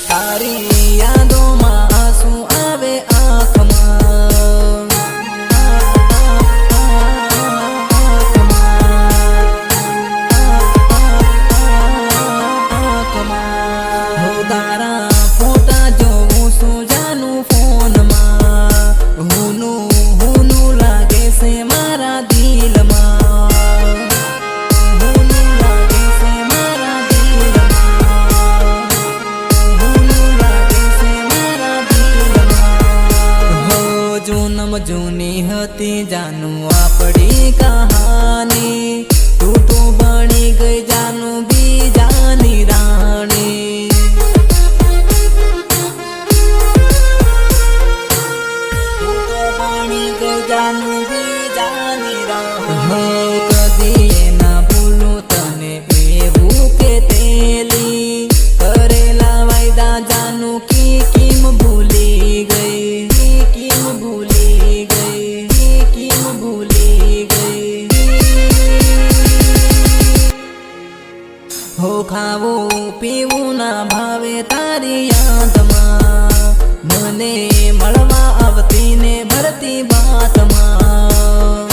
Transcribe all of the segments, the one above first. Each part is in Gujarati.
તારી યાદોમાં આંસુ આવે આંખમાં, હો તારા ફોટા જોઉં છું જાનું ફોનમાં, હુનું લાગે છે મારા દિલમાં, હુનું લાગે છે મારા દિલમાં, જૂનમ જૂની હતી જાનું આપણી કહાની, તું તો બની ગઈ જાનું બીજાની રાણી, તું તો બની ગઈ જાનું બીજાની રાણી, કદી ના ભૂલું તને એવું કે તેલી, કરેલા વાયદા જાનું કિમ ભૂલી ગઈ, ભૂલી ગઈ, હો ખાવું પીવું ના ભાવે તારી યાદમાં, મને મળવા આવતી ને ભરતી બાતમાં,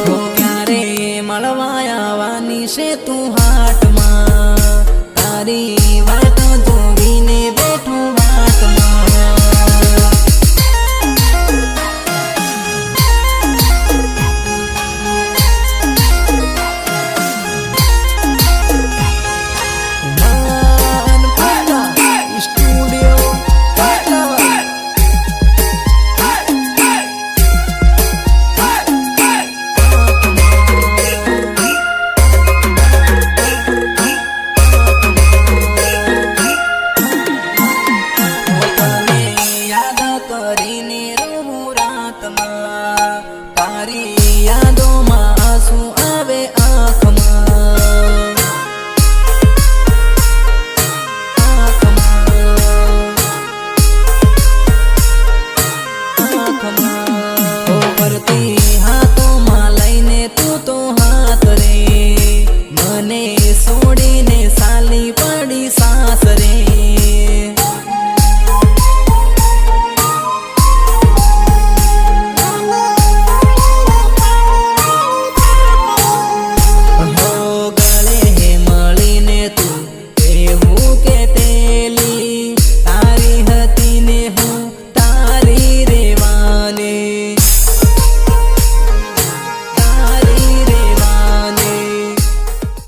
હો ક્યારે મળવા આવવાની છે તું હાટમાં, તારી વાટ જોવીને